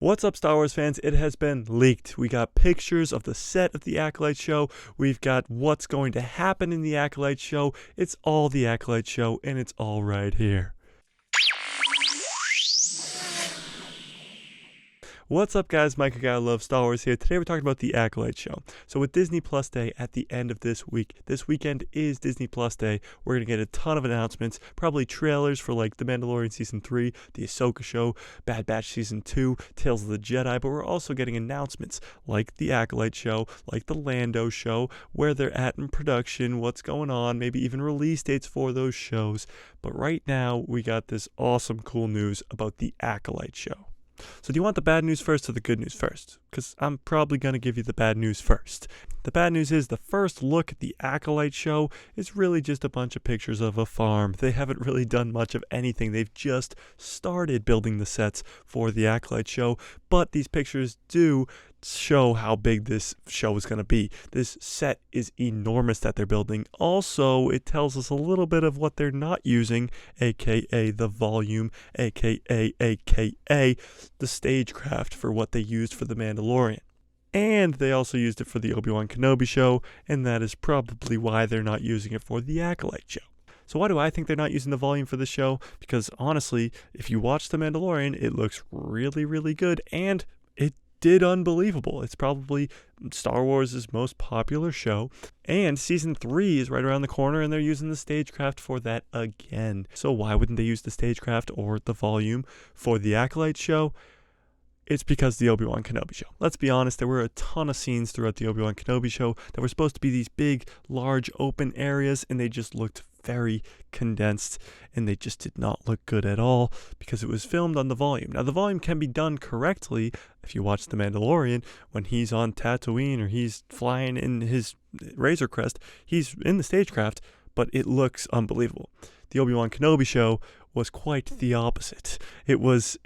What's up, Star Wars fans? It has been leaked. We got pictures of the set of the Acolyte show. We've got what's going to happen in the Acolyte show. It's all the Acolyte show, and it's all right here. What's up, guys? Mike, a guy who loves Star Wars here. Today we're talking about the Acolyte show. So with Disney Plus Day at the end of this weekend is Disney Plus Day. We're going to get a ton of announcements, probably trailers for like The Mandalorian Season 3, The Ahsoka Show, Bad Batch Season 2, Tales of the Jedi, but we're also getting announcements like the Acolyte show, like the Lando show, where they're at in production, what's going on, maybe even release dates for those shows. But right now, we got this awesome, cool news about the Acolyte show. So do you want the bad news first or the good news first? Because I'm probably going to give you the bad news first. The bad news is the first look at the Acolyte show is really just a bunch of pictures of a farm. They haven't really done much of anything. They've just started building the sets for the Acolyte show, but these pictures do show how big this show is going to be. This set is enormous that they're building. Also, it tells us a little bit of what they're not using, aka the volume, aka the stagecraft for what they used for the Mandalorian. And they also used it for the Obi-Wan Kenobi show, and that is probably why they're not using it for the Acolyte show. So why do I think they're not using the volume for this show? Because honestly, if you watch The Mandalorian, it looks really, really good, and it did unbelievable. It's probably Star Wars' most popular show, and Season 3 is right around the corner, and they're using the stagecraft for that again. So why wouldn't they use the stagecraft or the volume for the Acolyte show? It's because the Obi-Wan Kenobi show. Let's be honest, there were a ton of scenes throughout the Obi-Wan Kenobi show that were supposed to be these big, large, open areas, and they just looked very condensed, and they just did not look good at all because it was filmed on the volume. Now, the volume can be done correctly if you watch The Mandalorian when he's on Tatooine or he's flying in his Razor Crest. He's in the stagecraft, but it looks unbelievable. The Obi-Wan Kenobi show was quite the opposite. It was,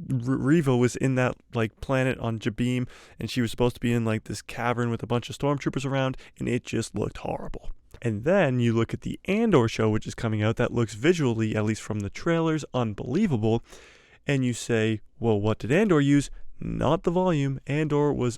Reva was in that like planet on Jabeam, and she was supposed to be in like this cavern with a bunch of stormtroopers around, and it just looked horrible. And then you look at the Andor show, which is coming out, that looks visually, at least from the trailers, unbelievable, and you say, well, what did Andor use? Not the volume. Andor was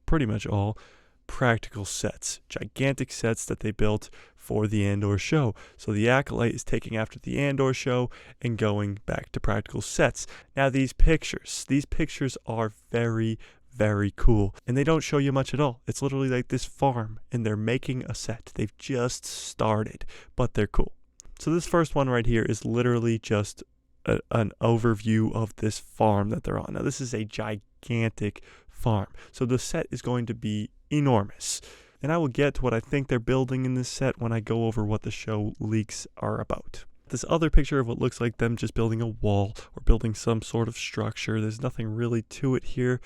pretty much all practical sets, gigantic sets that they built for the Andor show. So the Acolyte is taking after the Andor show and going back to practical sets. Now these pictures are very, very cool, and they don't show you much at all. It's literally like this farm, and they're making a set. They've just started, but they're cool. So this first one right here is literally just an overview of this farm that they're on. Now this is a gigantic farm, so the set is going to be enormous. And I will get to what I think they're building in this set when I go over what the show leaks are about. This other picture of what looks like them just building a wall or building some sort of structure. There's nothing really to it here.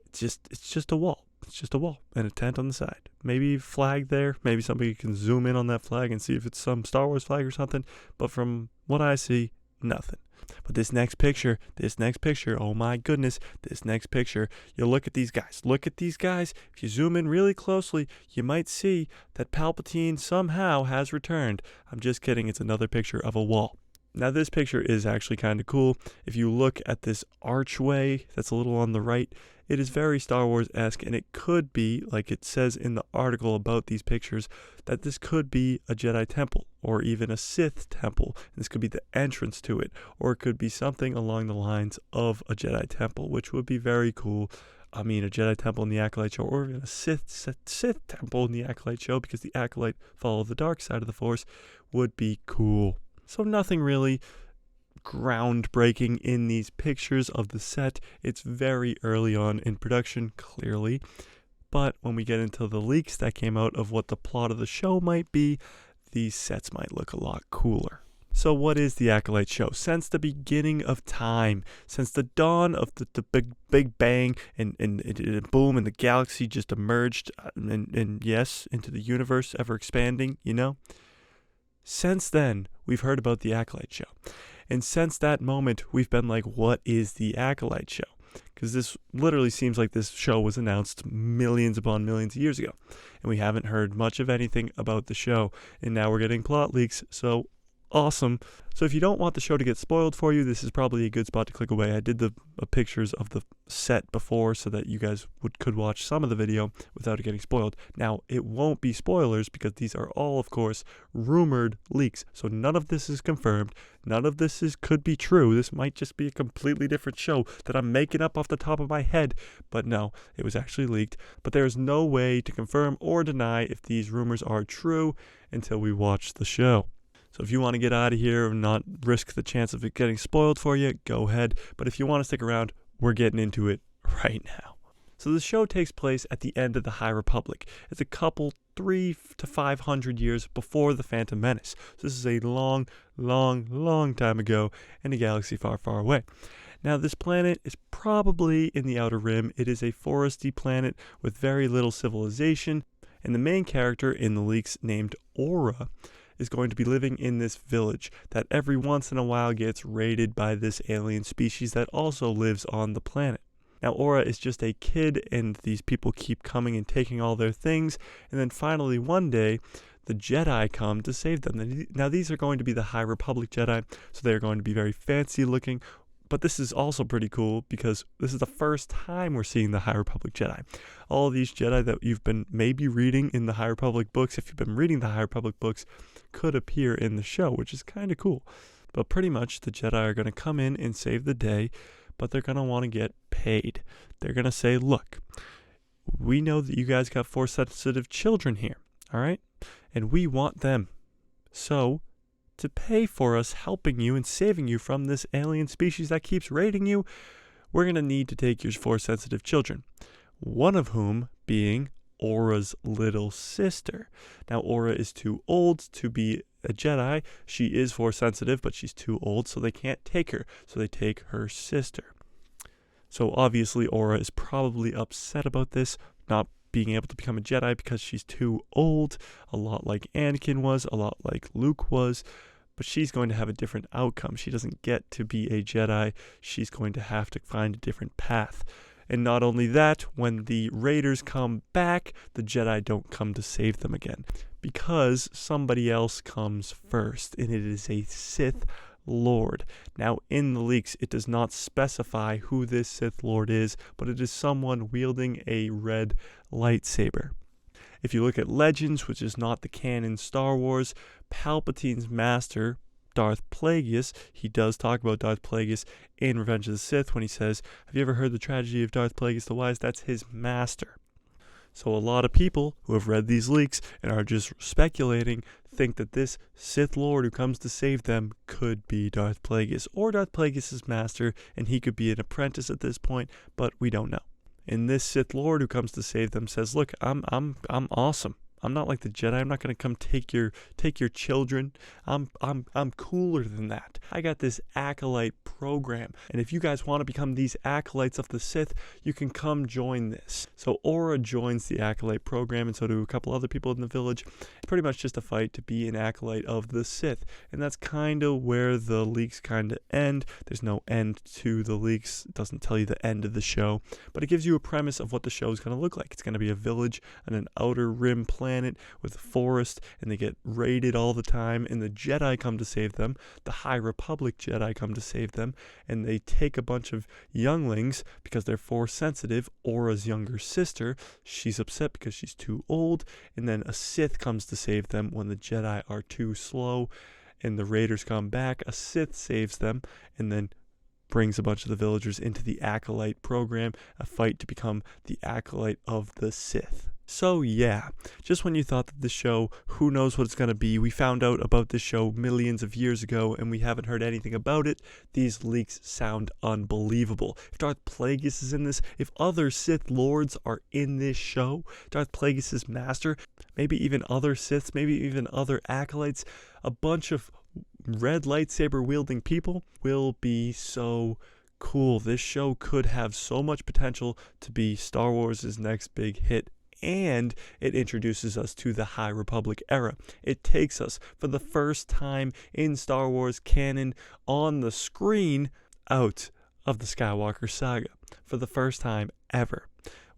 It's just a wall. It's just a wall and a tent on the side. Maybe flag there. Maybe somebody can zoom in on that flag and see if it's some Star Wars flag or something. But from what I see, nothing. But this next picture, oh my goodness, this next picture, you look at these guys. If you zoom in really closely, you might see that Palpatine somehow has returned. I'm just kidding, it's another picture of a wall. Now this picture is actually kind of cool. If you look at this archway that's a little on the right, it is very Star Wars-esque, and it could be, like it says in the article about these pictures, that this could be a Jedi temple or even a Sith temple. And this could be the entrance to it, or it could be something along the lines of a Jedi temple, which would be very cool. I mean, a Jedi temple in the Acolyte show, or even a Sith temple in the Acolyte show, because the Acolyte follow the dark side of the Force, would be cool. So nothing really groundbreaking in these pictures of the set. It's very early on in production, clearly. But when we get into the leaks that came out of what the plot of the show might be, these sets might look a lot cooler. So what is the Acolyte show? Since the beginning of time, since the dawn of the big bang and boom, and the galaxy just emerged, and yes, into the universe, ever expanding, Since then, we've heard about the Acolyte show. And since that moment, we've been like, what is the Acolyte show? Because this literally seems like this show was announced millions upon millions of years ago. And we haven't heard much of anything about the show. And now we're getting plot leaks. So awesome. So if you don't want the show to get spoiled for you, this is probably a good spot to click away. I did the pictures of the set before so that you guys could watch some of the video without it getting spoiled. Now, it won't be spoilers because these are all, of course, rumored leaks. So none of this is confirmed. None of this could be true. This might just be a completely different show that I'm making up off the top of my head. But no, it was actually leaked. But there is no way to confirm or deny if these rumors are true until we watch the show. So if you want to get out of here and not risk the chance of it getting spoiled for you, go ahead. But if you want to stick around, we're getting into it right now. So the show takes place at the end of the High Republic. It's a couple 300 to 500 years before the Phantom Menace. So this is a long, long, long time ago in a galaxy far, far away. Now this planet is probably in the Outer Rim. It is a foresty planet with very little civilization. And the main character in the leaks, named Aura, is going to be living in this village that every once in a while gets raided by this alien species that also lives on the planet. Now Aura is just a kid, and these people keep coming and taking all their things, and then finally one day the Jedi come to save them. Now these are going to be the High Republic Jedi, so they're going to be very fancy looking. But this is also pretty cool because this is the first time we're seeing the High Republic Jedi. All of these Jedi that you've been maybe reading in the High Republic books, if you've been reading the High Republic books, could appear in the show, which is kind of cool. But pretty much the Jedi are going to come in and save the day, but they're going to want to get paid. They're going to say, look, we know that you guys got Force-sensitive children here, all right? And we want them. So to pay for us helping you and saving you from this alien species that keeps raiding you, we're going to need to take your Force-sensitive children. One of whom being Aura's little sister. Now Aura is too old to be a Jedi. She is Force-sensitive, but she's too old, so they can't take her. So they take her sister. So obviously Aura is probably upset about this, not being able to become a Jedi because she's too old, a lot like Anakin was, a lot like Luke was. But she's going to have a different outcome. She doesn't get to be a Jedi. She's going to have to find a different path. And not only that, when the Raiders come back, the Jedi don't come to save them again, because somebody else comes first, and it is a Sith Lord. Now, in the leaks, it does not specify who this Sith Lord is, but it is someone wielding a red lightsaber. If you look at Legends, which is not the canon Star Wars, Palpatine's master, Darth Plagueis, he does talk about Darth Plagueis in Revenge of the Sith when he says, have you ever heard the tragedy of Darth Plagueis the Wise? That's his master. So a lot of people who have read these leaks and are just speculating think that this Sith Lord who comes to save them could be Darth Plagueis or Darth Plagueis' master, and he could be an apprentice at this point, but we don't know. And this Sith Lord who comes to save them says, look, I'm awesome. I'm not like the Jedi. I'm not going to come take your children. I'm cooler than that. I got this Acolyte program. And if you guys want to become these Acolytes of the Sith, you can come join this. So Aura joins the Acolyte program, and so do a couple other people in the village. It's pretty much just a fight to be an Acolyte of the Sith. And that's kind of where the leaks kind of end. There's no end to the leaks. It doesn't tell you the end of the show. But it gives you a premise of what the show is going to look like. It's going to be a village on an outer rim planet with a forest, and they get raided all the time, and the Jedi come to save them. The High Republic Jedi come to save them, and they take a bunch of younglings because they're Force sensitive. Aura's younger sister, she's upset because she's too old, and then a Sith comes to save them when the Jedi are too slow, and the Raiders come back. A Sith saves them, and then brings a bunch of the villagers into the Acolyte program, a fight to become the Acolyte of the Sith. So yeah, just when you thought that the show, who knows what it's going to be, we found out about this show millions of years ago and we haven't heard anything about it, these leaks sound unbelievable. If Darth Plagueis is in this, if other Sith Lords are in this show, Darth Plagueis' master, maybe even other Siths, maybe even other Acolytes, a bunch of red lightsaber wielding people will be so cool. This show could have so much potential to be Star Wars' next big hit. And it introduces us to the High Republic era. It takes us, for the first time in Star Wars canon, on the screen, out of the Skywalker saga. For the first time ever.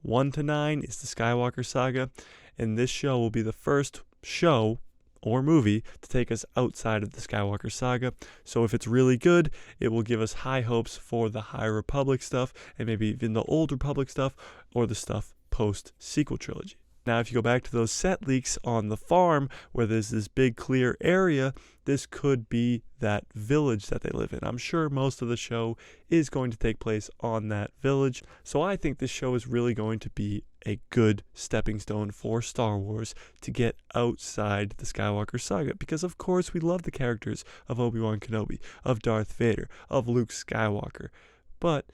1 to 9 is the Skywalker saga, and this show will be the first show, or movie to take us outside of the Skywalker saga. So if it's really good, it will give us high hopes for the High Republic stuff, and maybe even the Old Republic stuff, or the stuff post-sequel trilogy. Now, if you go back to those set leaks on the farm where there's this big clear area, this could be that village that they live in. I'm sure most of the show is going to take place on that village. So I think this show is really going to be a good stepping stone for Star Wars to get outside the Skywalker saga. Because of course we love the characters of Obi-Wan Kenobi, of Darth Vader, of Luke Skywalker. But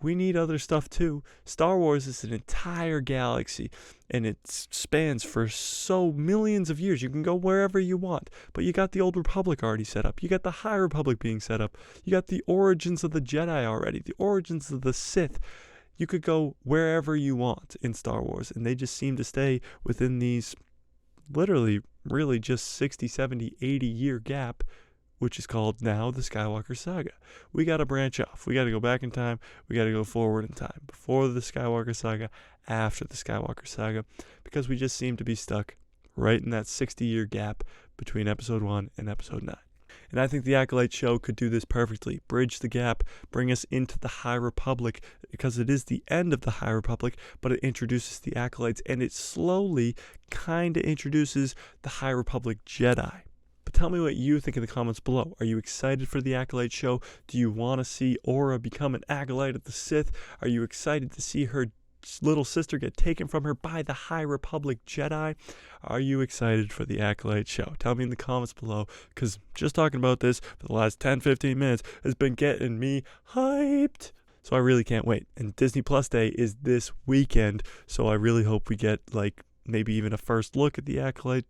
we need other stuff too. Star Wars is an entire galaxy, and it spans for so millions of years. You can go wherever you want, but you got the Old Republic already set up. You got the High Republic being set up. You got the origins of the Jedi already, the origins of the Sith. You could go wherever you want in Star Wars, and they just seem to stay within these literally, really just 60, 70, 80-year gap, which is called now the Skywalker saga. We got to branch off. We got to go back in time. We got to go forward in time. Before the Skywalker saga, after the Skywalker saga, because we just seem to be stuck right in that 60-year gap between Episode 1 and Episode 9. And I think the Acolyte show could do this perfectly. Bridge the gap, bring us into the High Republic, because it is the end of the High Republic, but it introduces the Acolytes, and it slowly kind of introduces the High Republic Jedi. But tell me what you think in the comments below. Are you excited for the Acolyte show? Do you want to see Aura become an Acolyte of the Sith? Are you excited to see her little sister get taken from her by the High Republic Jedi? Are you excited for the Acolyte show? Tell me in the comments below, because just talking about this for the last 10-15 minutes has been getting me hyped. So I really can't wait. And Disney Plus Day is this weekend, so I really hope we get like maybe even a first look at the Acolyte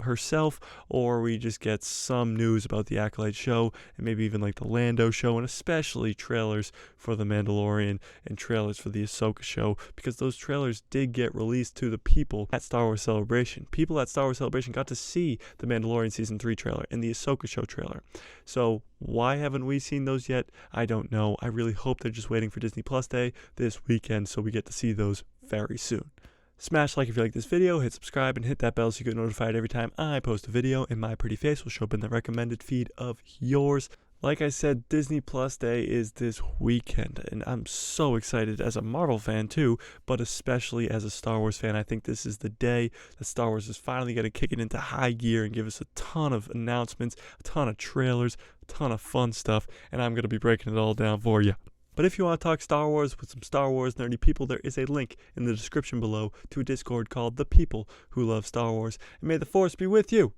herself, or we just get some news about the Acolyte show, and maybe even like the Lando show, and especially trailers for the Mandalorian and trailers for the Ahsoka show, because those trailers did get released to the people at Star Wars Celebration. People at Star Wars Celebration got to see the Mandalorian Season 3 trailer and the Ahsoka show trailer. So why haven't we seen those yet? I don't know. I really hope they're just waiting for Disney Plus Day this weekend so we get to see those very soon. Smash like if you like this video, hit subscribe, and hit that bell so you get notified every time I post a video, and my pretty face will show up in the recommended feed of yours. Like I said, Disney Plus Day is this weekend, and I'm so excited as a Marvel fan too, but especially as a Star Wars fan. I think this is the day that Star Wars is finally going to kick it into high gear and give us a ton of announcements, a ton of trailers, a ton of fun stuff, and I'm going to be breaking it all down for you. But if you want to talk Star Wars with some Star Wars nerdy people, there is a link in the description below to a Discord called The People Who Love Star Wars. And may the Force be with you,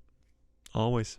always.